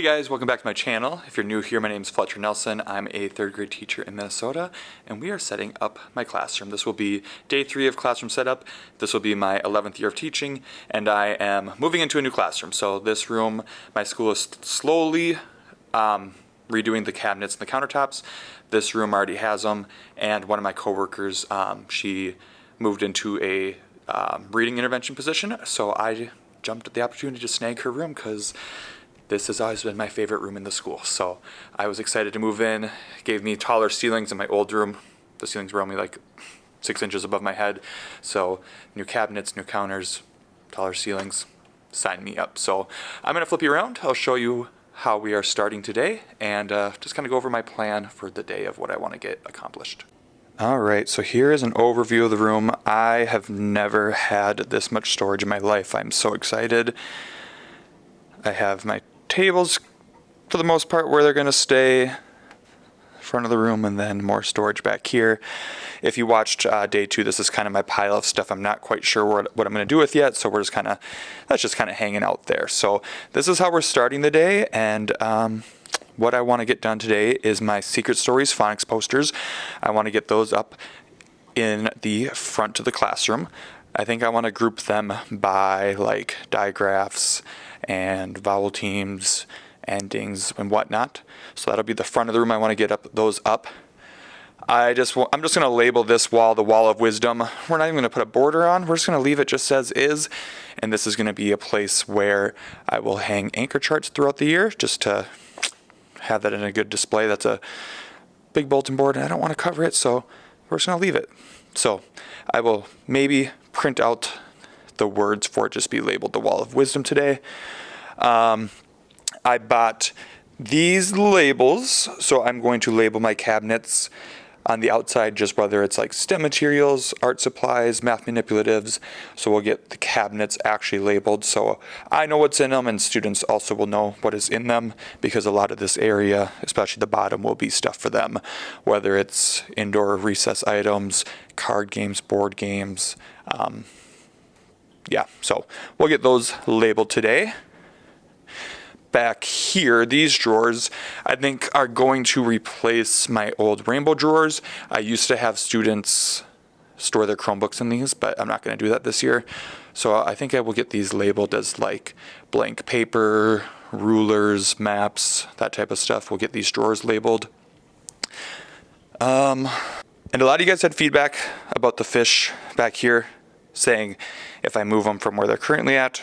Hey guys, welcome back to my channel. If you're new here, my name is Fletcher Nelson. I'm a third grade teacher in Minnesota, and we are setting up my classroom. This will be day 3 of classroom setup. This will be my 11th year of teaching, and I am moving into a new classroom. So this room, my school is slowly redoing the cabinets and the countertops. This room already has them, and one of my coworkers, she moved into a reading intervention position, so I jumped at the opportunity to snag her room because this has always been my favorite room in the school. So I was excited to move in. It gave me taller ceilings in my old room. The ceilings were only like 6 inches above my head. So new cabinets, new counters, taller ceilings, sign me up. So I'm gonna flip you around. I'll show you how we are starting today and just kind of go over my plan for the day of what I want to get accomplished. All right, so here is an overview of the room. I have never had this much storage in my life. I'm so excited. I have my tables for the most part where they're going to stay, front of the room, and then more storage back here. If you watched day 2, this is kind of my pile of stuff I'm not quite sure what I'm going to do with yet, so that's just kind of hanging out there. So this is how we're starting the day, and what I want to get done today is my Secret Stories phonics posters. I want to get those up in the front of the classroom. I think I want to group them by like digraphs and vowel teams, endings, and whatnot. So that'll be the front of the room. I want to get those up. I'm just going to label this wall the Wall of Wisdom. We're not even going to put a border on. We're just going to leave it just as is. And this is going to be a place where I will hang anchor charts throughout the year just to have that in a good display. That's a big bulletin board and I don't want to cover it, so we're just going to leave it. So I will maybe print out the words for it, just be labeled the Wall of Wisdom today. I bought these labels, so I'm going to label my cabinets on the outside, just whether it's like STEM materials, art supplies, math manipulatives. So we'll get the cabinets actually labeled so I know what's in them, and students also will know what is in them, because a lot of this area, especially the bottom, will be stuff for them, whether it's indoor recess items, card games, board games. So we'll get those labeled today. Back here, these drawers, I think, are going to replace my old rainbow drawers. I used to have students store their Chromebooks in these, but I'm not going to do that this year. So I think I will get these labeled as like blank paper, rulers, maps, that type of stuff. We'll get these drawers labeled. And a lot of you guys had feedback about the fish back here, saying if I move them from where they're currently at,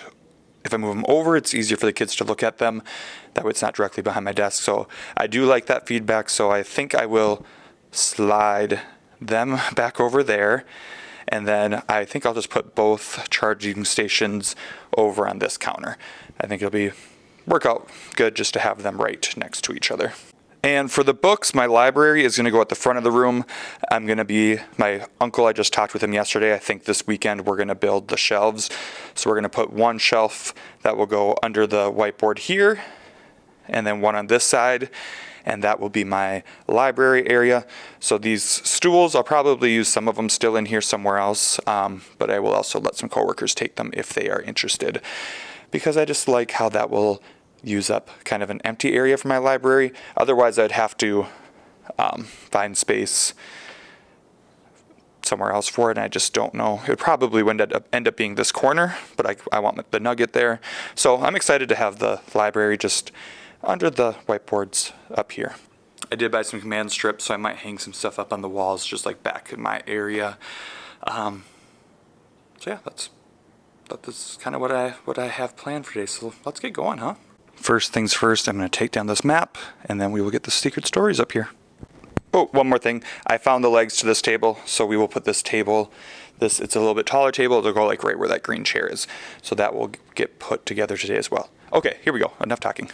if I move them over, it's easier for the kids to look at them. That way it's not directly behind my desk. So I do like that feedback. So I think I will slide them back over there. And then I think I'll just put both charging stations over on this counter. I think it'll work out good just to have them right next to each other. And for the books, my library is going to go at the front of the room. My uncle, I just talked with him yesterday. I think this weekend we're going to build the shelves. So we're going to put one shelf that will go under the whiteboard here, and then one on this side, and that will be my library area. So these stools, I'll probably use some of them still in here somewhere else, but I will also let some coworkers take them if they are interested, because I just like how that will use up kind of an empty area for my library. Otherwise, I'd have to find space somewhere else for it, and I just don't know. It probably would end up being this corner, but I want the nugget there. So I'm excited to have the library just under the whiteboards up here. I did buy some command strips, so I might hang some stuff up on the walls just like back in my area. So yeah, that's kind of what I have planned for today. So let's get going, huh? First things first, I'm going to take down this map, and then we will get the Secret Stories up here. Oh, one more thing. I found the legs to this table, so we will put this table, it's a little bit taller table. It'll go like right where that green chair is. So that will get put together today as well. Okay, here we go. Enough talking.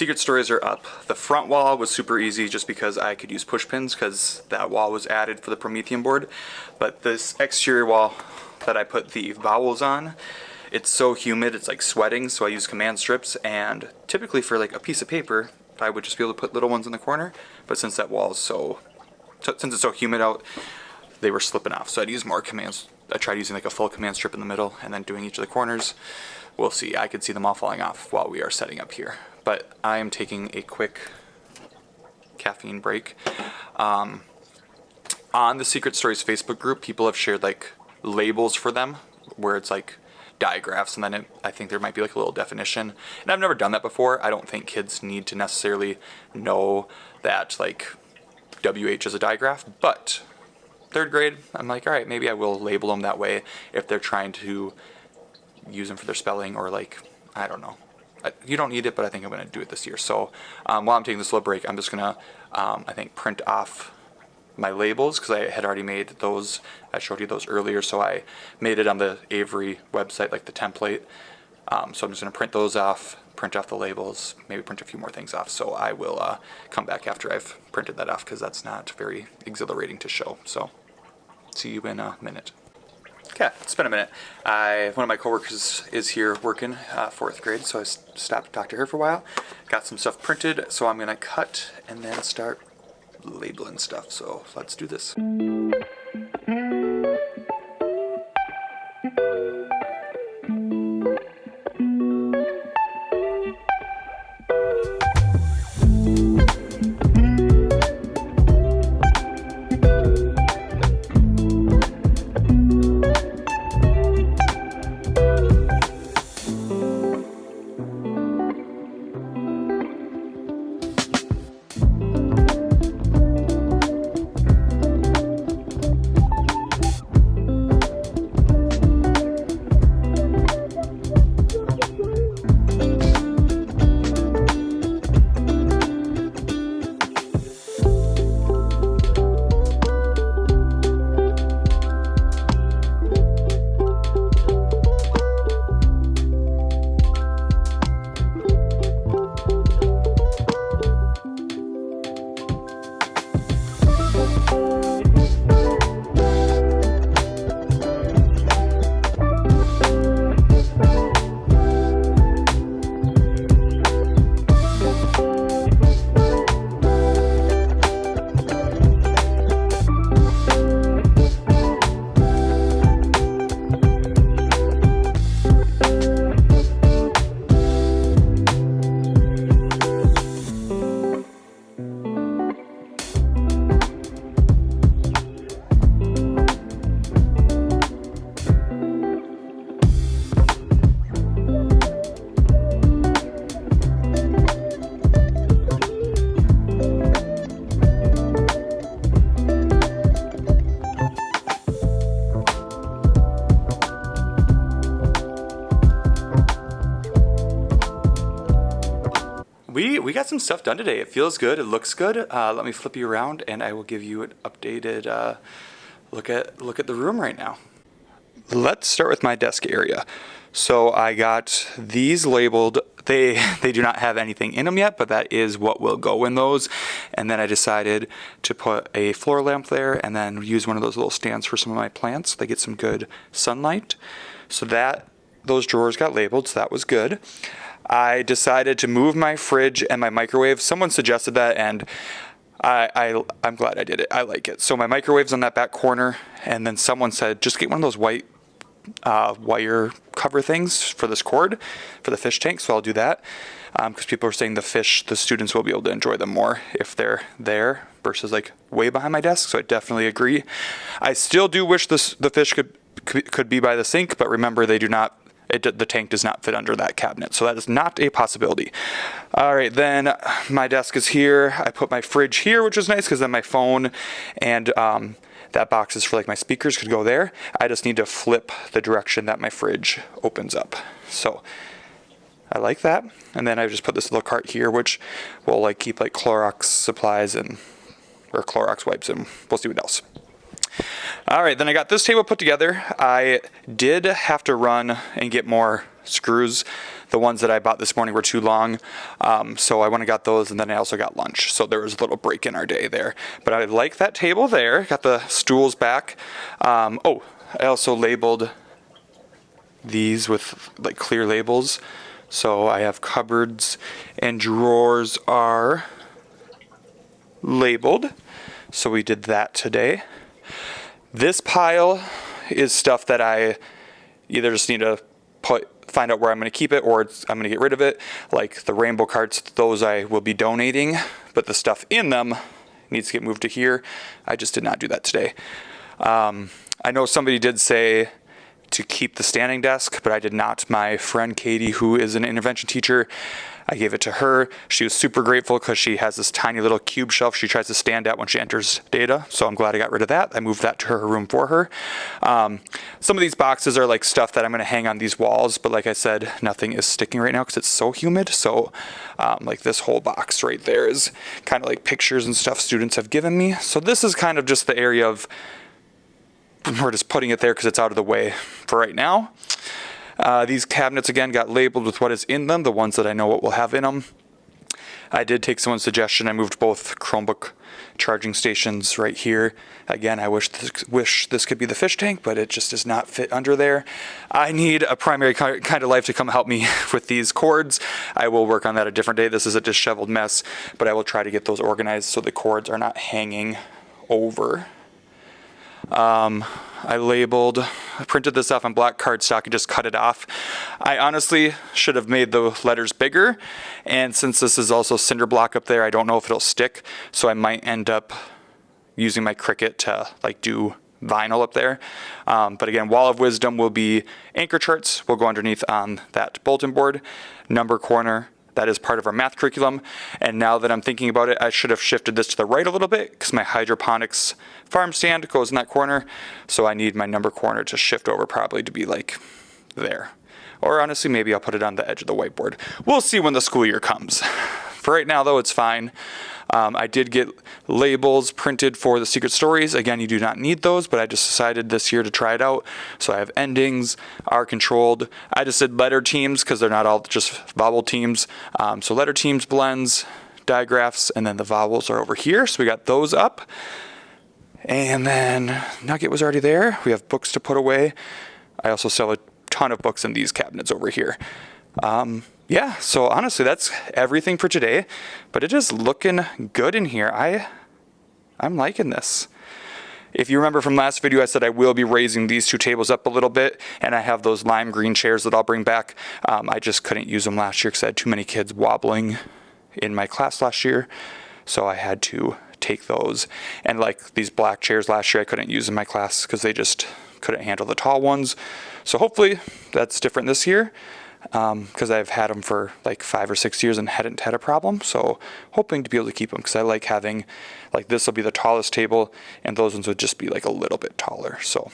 secret stories are up. The front wall was super easy just because I could use push pins because that wall was added for the Promethean board. But this exterior wall that I put the vowels on, it's so humid, it's like sweating, so I use command strips, and typically for like a piece of paper, I would just be able to put little ones in the corner, but since that wall is since it's so humid out, they were slipping off, so I'd use more commands. I tried using like a full command strip in the middle and then doing each of the corners. We'll see. I could see them all falling off while we are setting up here. But I am taking a quick caffeine break. On the Secret Stories Facebook group, people have shared like labels for them where it's like digraphs, and then I think there might be like a little definition. And I've never done that before. I don't think kids need to necessarily know that like WH is a digraph, but third grade, I'm like, all right, maybe I will label them that way if they're trying to use them for their spelling, or like, I don't know. You don't need it, but I think I'm going to do it this year. So while I'm taking this little break, I'm just going to, I think, print off my labels because I had already made those. I showed you those earlier, so I made it on the Avery website, like the template. So I'm just going to print those off, print off the labels, maybe print a few more things off. So I will come back after I've printed that off because that's not very exhilarating to show. So see you in a minute. Okay, it's been a minute. One of my coworkers is here working, 4th grade, so I stopped to talk to her for a while. Got some stuff printed, so I'm going to cut and then start labeling stuff. So let's do this. We got some stuff done today. It feels good. It looks good. Let me flip you around and I will give you an updated look at the room right now. Let's start with my desk area. So I got these labeled. They do not have anything in them yet, but that is what will go in those. And then I decided to put a floor lamp there and then use one of those little stands for some of my plants. They get some good sunlight. So those drawers got labeled, so that was good. I decided to move my fridge and my microwave. Someone suggested that, and I'm glad I did it. I like it. So my microwave's on that back corner, and then someone said, just get one of those white wire cover things for this cord for the fish tank, so I'll do that. Because people are saying the students will be able to enjoy them more if they're there versus like way behind my desk, so I definitely agree. I still do wish the fish could be by the sink, but remember they do not. The tank does not fit under that cabinet, so that is not a possibility. All right, then my desk is here. I put my fridge here, which is nice because then my phone and that box is for like my speakers could go there. I just need to flip the direction that my fridge opens up. So I like that. And then I just put this little cart here, which will like keep like Clorox supplies or Clorox wipes, and we'll see what else. All right, then I got this table put together. I did have to run and get more screws. The ones that I bought this morning were too long, so I went and got those, and then I also got lunch. So there was a little break in our day there. But I like that table there. Got the stools back. Oh, I also labeled these with like clear labels. So I have cupboards and drawers are labeled. So we did that today. This pile is stuff that I either just need to find out where I'm going to keep it, or I'm going to get rid of it. Like the rainbow cards, those I will be donating, but the stuff in them needs to get moved to here. I just did not do that today. I know somebody did say to keep the standing desk, but I did not. My friend Katie, who is an intervention teacher, I gave it to her. She was super grateful because she has this tiny little cube shelf she tries to stand at when she enters data. So I'm glad I got rid of that. I moved that to her room for her. Some of these boxes are like stuff that I'm going to hang on these walls, but like I said, nothing is sticking right now because it's so humid. So like this whole box right there is kind of like pictures and stuff students have given me. So this is kind of just the area of, we're just putting it there because it's out of the way for right now. These cabinets, again, got labeled with what is in them, the ones that I know what we'll have in them. I did take someone's suggestion. I moved both Chromebook charging stations right here. Again, I wish this could be the fish tank, but it just does not fit under there. I need a primary kind of life to come help me with these cords. I will work on that a different day. This is a disheveled mess, but I will try to get those organized so the cords are not hanging over. I printed this off on black cardstock and just cut it off. I honestly should have made the letters bigger, and since this is also cinder block up there, I don't know if it'll stick, so I might end up using my Cricut to like do vinyl up there. But again, Wall of Wisdom will be anchor charts. Will go underneath on that bulletin board. Number corner, that is part of our math curriculum. And now that I'm thinking about it, I should have shifted this to the right a little bit because my hydroponics farm stand goes in that corner. So I need my number corner to shift over probably to be like there. Or honestly, maybe I'll put it on the edge of the whiteboard. We'll see when the school year comes. For right now, though, it's fine. I did get labels printed for the secret stories. Again, you do not need those, but I just decided this year to try it out. So I have endings, are controlled. I just did letter teams because they're not all just vowel teams. So letter teams, blends, digraphs, and then the vowels are over here. So we got those up. And then Nugget was already there. We have books to put away. I also sell a ton of books in these cabinets over here. Yeah, so honestly, that's everything for today, but it is looking good in here. I'm liking this. If you remember from last video, I said I will be raising these two tables up a little bit, and I have those lime green chairs that I'll bring back. I just couldn't use them last year because I had too many kids wobbling in my class last year, so I had to take those. And like these black chairs last year, I couldn't use in my class because they just couldn't handle the tall ones. So hopefully that's different this year. Because I've had them for like 5 or 6 years and hadn't had a problem. So hoping to be able to keep them because I like having, like this will be the tallest table and those ones would just be like a little bit taller. So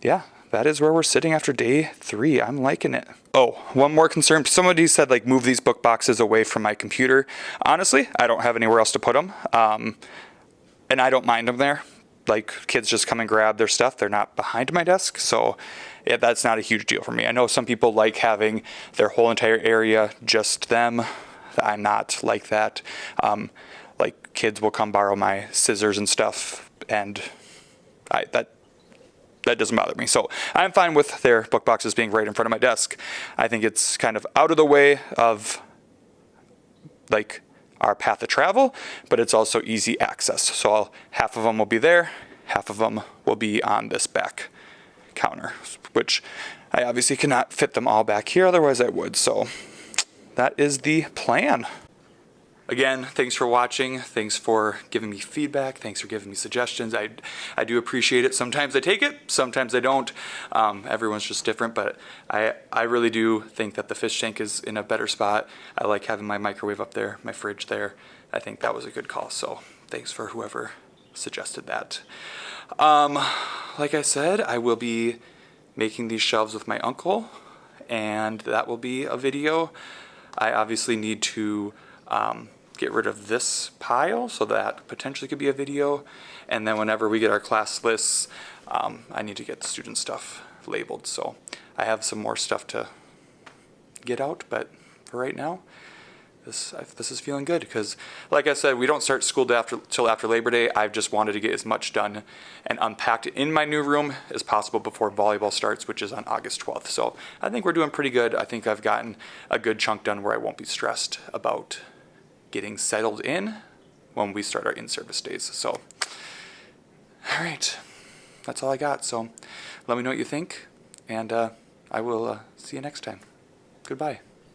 yeah, that is where we're sitting after day 3. I'm liking it. Oh, one more concern. Somebody said like move these book boxes away from my computer. Honestly, I don't have anywhere else to put them. And I don't mind them there. Like kids just come and grab their stuff. They're not behind my desk. So yeah, that's not a huge deal for me. I know some people like having their whole entire area just them. I'm not like that. Like kids will come borrow my scissors and stuff, and that doesn't bother me. So I'm fine with their book boxes being right in front of my desk. I think it's kind of out of the way of like our path of travel, but it's also easy access. So half of them will be there, half of them will be on this back counter, which I obviously cannot fit them all back here, otherwise I would. So that is the plan. Again, thanks for watching. Thanks for giving me feedback. Thanks for giving me suggestions. I do appreciate it. Sometimes I take it, sometimes I don't. Everyone's just different, but I really do think that the fish tank is in a better spot. I like having my microwave up there, my fridge there. I think that was a good call, so thanks for whoever suggested that. Like I said, I will be making these shelves with my uncle, and that will be a video. I obviously need to get rid of this pile, so that potentially could be a video. And then whenever we get our class lists, I need to get student stuff labeled. So I have some more stuff to get out, but for right now, this is feeling good because, like I said, we don't start school till after Labor Day. I've just wanted to get as much done and unpacked in my new room as possible before volleyball starts, which is on August 12th. So I think we're doing pretty good. I think I've gotten a good chunk done where I won't be stressed about getting settled in when we start our in-service days. So, all right, that's all I got. So let me know what you think, and I will see you next time. Goodbye.